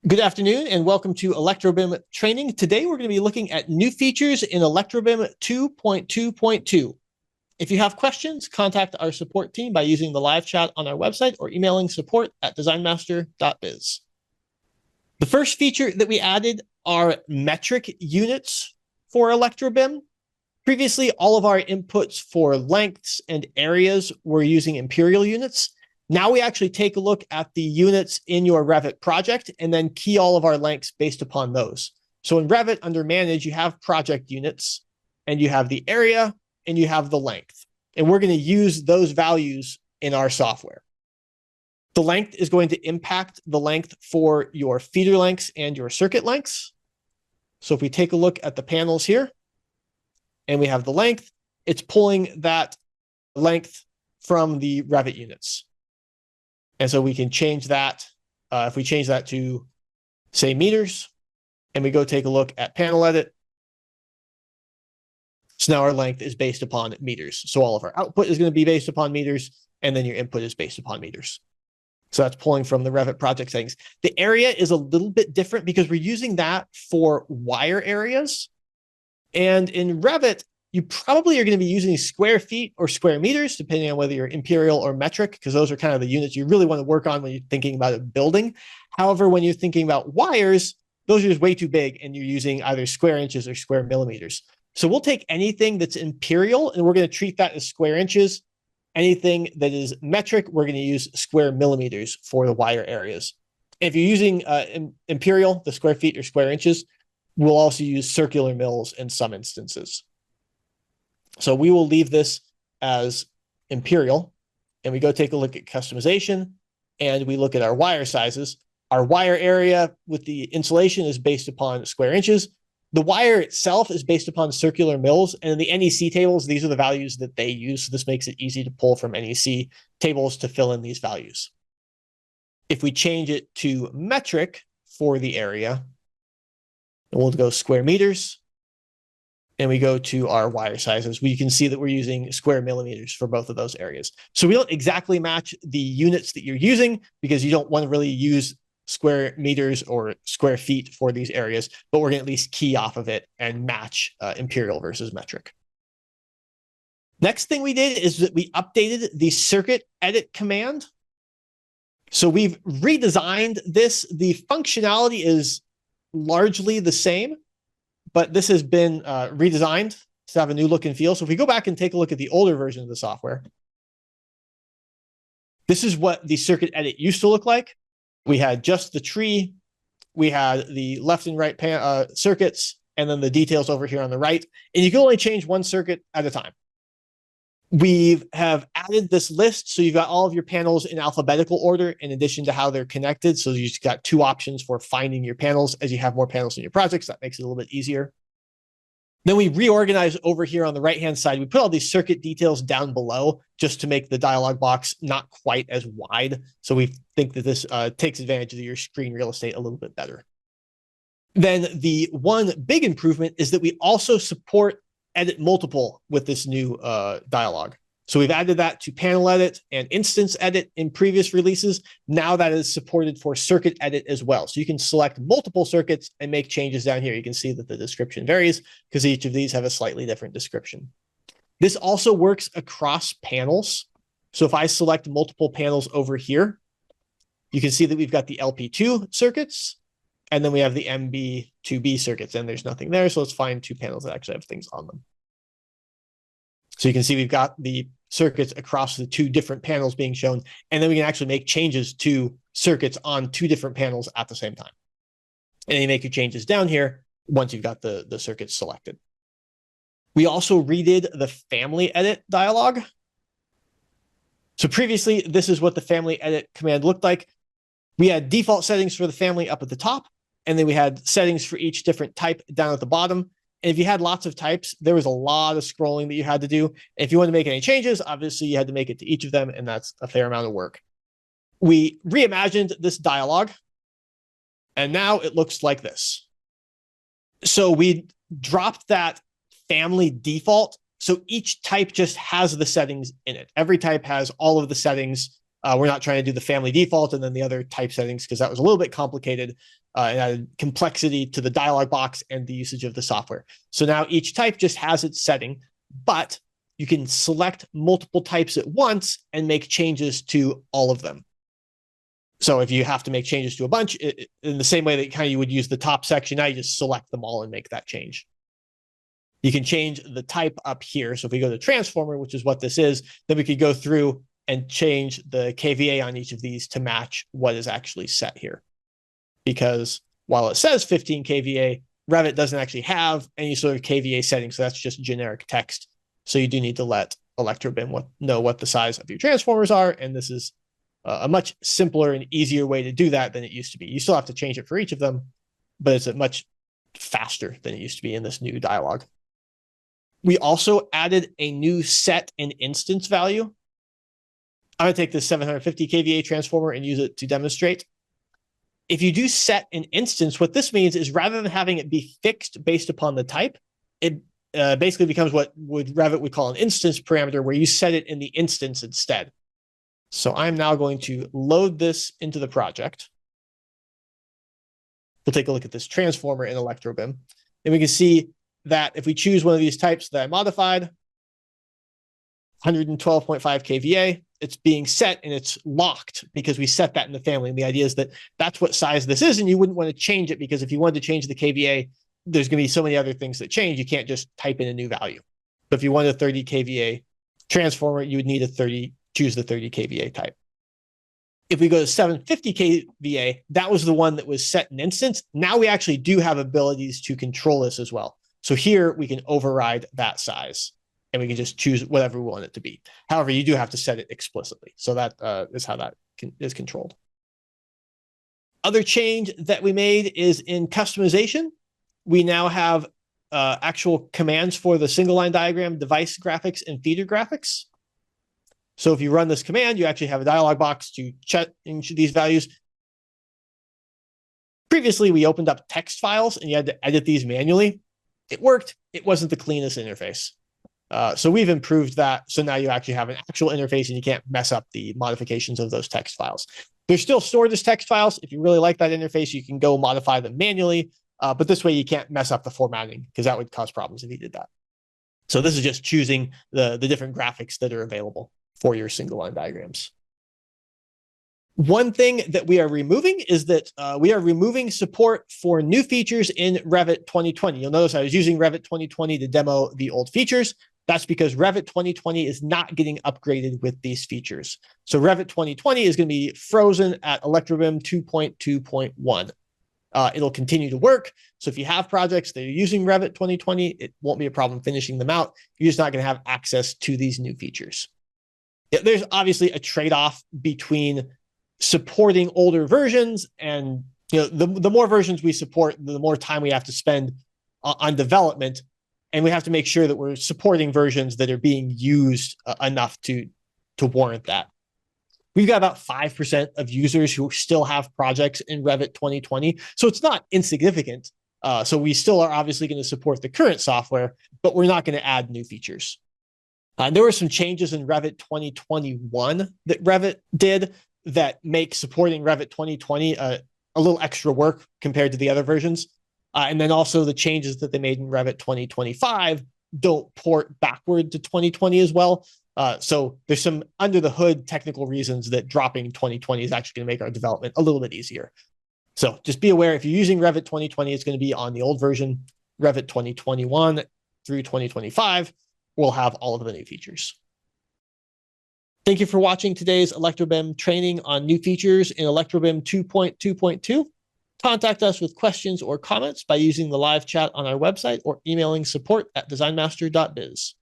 Good afternoon and welcome to ElectroBIM training. Today we're going to be looking at new features in ElectroBIM 2.2.2. If you have questions, contact our support team by using the live chat on our website or emailing support@designmaster.biz. The first feature that we added are metric units for ElectroBIM. Previously, all of our inputs for lengths and areas were using imperial units. Now we actually take a look at the units in your Revit project and then key all of our lengths based upon those. So in Revit, under Manage, you have project units, and you have the area, and you have the length. And we're going to use those values in our software. The length is going to impact the length for your feeder lengths and your circuit lengths. So if we take a look at the panels here, and we have the length, it's pulling that length from the Revit units. And so we can change that. If we change that to, say, meters, and we go take a look at panel edit. So now our length is based upon meters. So all of our output is going to be based upon meters, and then your input is based upon meters. So that's pulling from the Revit project settings. The area is a little bit different because we're using that for wire areas. And in Revit, you probably are going to be using square feet or square meters, depending on whether you're imperial or metric, because those are kind of the units you really want to work on when you're thinking about a building. However, when you're thinking about wires, those are just way too big, and you're using either square inches or square millimeters. So we'll take anything that's imperial, and we're going to treat that as square inches. Anything that is metric, we're going to use square millimeters for the wire areas. If you're using imperial, the square feet or square inches, we'll also use circular mils in some instances. So we will leave this as imperial, and we go take a look at customization, and we look at our wire sizes. Our wire area with the insulation is based upon square inches. The wire itself is based upon circular mils, and in the NEC tables, these are the values that they use. So this makes it easy to pull from NEC tables to fill in these values. If we change it to metric for the area, we'll go square meters, and we go to our wire sizes. We can see that we're using square millimeters for both of those areas. So we don't exactly match the units that you're using because you don't want to really use square meters or square feet for these areas, but we're going to at least key off of it and match imperial versus metric. Next thing we did is that we updated the circuit edit command. So we've redesigned this. The functionality is largely the same, but this has been redesigned to have a new look and feel. So if we go back and take a look at the older version of the software, this is what the circuit edit used to look like. We had just the tree, we had the left and right circuits, and then the details over here on the right. And you can only change one circuit at a time. We have added this list, so you've got all of your panels in alphabetical order in addition to how they're connected. So you've got two options for finding your panels as you have more panels in your projects. That makes it a little bit easier. Then we reorganize over here on the right-hand side. We put all these circuit details down below just to make the dialog box not quite as wide. So we think that this takes advantage of your screen real estate a little bit better. Then the one big improvement is that we also support edit multiple with this new dialog. So we've added that to panel edit and instance edit in previous releases. Now that is supported for circuit edit as well. So you can select multiple circuits and make changes down here. You can see that the description varies because each of these have a slightly different description. This also works across panels. So if I select multiple panels over here, you can see that we've got the LP2 circuits, and then we have the MB2B circuits, and there's nothing there. So let's find two panels that actually have things on them. So you can see we've got the circuits across the two different panels being shown, and then we can actually make changes to circuits on two different panels at the same time. And then you make your changes down here once you've got the circuits selected. We also redid the family edit dialog. So previously, this is what the family edit command looked like. We had default settings for the family up at the top, and then we had settings for each different type down at the bottom. And if you had lots of types, there was a lot of scrolling that you had to do. And if you want to make any changes, obviously you had to make it to each of them, and that's a fair amount of work. We reimagined this dialog, and now it looks like this. So we dropped that family default. So each type just has the settings in it. Every type has all of the settings We're not trying to do the family default and then the other type settings because that was a little bit complicated and added complexity to the dialog box and the usage of the software. So now each type just has its setting, but you can select multiple types at once and make changes to all of them. So if you have to make changes to a bunch, in the same way that kind of you would use the top section, now you just select them all and make that change. You can change the type up here. So if we go to transformer, which is what this is, then we could go through and change the KVA on each of these to match what is actually set here. Because while it says 15 KVA, Revit doesn't actually have any sort of KVA setting. So that's just generic text. So you do need to let ElectroBIM know what the size of your transformers are. And this is a much simpler and easier way to do that than it used to be. You still have to change it for each of them, but it's much faster than it used to be in this new dialog. We also added a new set and instance value. I'm going to take this 750 KVA transformer and use it to demonstrate. If you do set an instance, what this means is rather than having it be fixed based upon the type, it basically becomes what Revit would call an instance parameter, where you set it in the instance instead. So I'm now going to load this into the project. We'll take a look at this transformer in ElectroBIM, and we can see that if we choose one of these types that I modified, 112.5 kVA, it's being set and it's locked because we set that in the family. And the idea is that that's what size this is, and you wouldn't want to change it because if you wanted to change the kVA, there's going to be so many other things that change. You can't just type in a new value. But if you want a 30 kVA transformer, you would need choose the 30 kVA type. If we go to 750 kVA, that was the one that was set in instance. Now we actually do have abilities to control this as well. So here we can override that size and we can just choose whatever we want it to be. However, you do have to set it explicitly. So that is how that is controlled. Other change that we made is in customization. We now have actual commands for the single line diagram, device graphics, and feeder graphics. So if you run this command, you actually have a dialog box to change these values. Previously, we opened up text files and you had to edit these manually. It worked. It wasn't the cleanest interface. So we've improved that. So now you actually have an actual interface and you can't mess up the modifications of those text files. They're still stored as text files. If you really like that interface, you can go modify them manually. But this way you can't mess up the formatting because that would cause problems if you did that. So this is just choosing the different graphics that are available for your single line diagrams. One thing that we are removing is that we are removing support for new features in Revit 2020. You'll notice I was using Revit 2020 to demo the old features. That's because Revit 2020 is not getting upgraded with these features. So Revit 2020 is going to be frozen at ElectroBIM 2.2.1. It'll continue to work. So if you have projects that are using Revit 2020, it won't be a problem finishing them out. You're just not going to have access to these new features. There's obviously a trade-off between supporting older versions and the more versions we support, the more time we have to spend on development, and we have to make sure that we're supporting versions that are being used enough to warrant that. We've got about 5% of users who still have projects in Revit 2020, so it's not insignificant. So we still are obviously going to support the current software, but we're not going to add new features. There were some changes in Revit 2021 that Revit did that make supporting Revit 2020 a little extra work compared to the other versions. And then also the changes that they made in Revit 2025 don't port backward to 2020 as well. So there's some under the hood technical reasons that dropping 2020 is actually going to make our development a little bit easier. So just be aware, if you're using Revit 2020, it's going to be on the old version. Revit 2021 through 2025 will have all of the new features. Thank you for watching today's ElectroBIM training on new features in ElectroBIM 2.2.2. Contact us with questions or comments by using the live chat on our website or emailing support@designmaster.biz.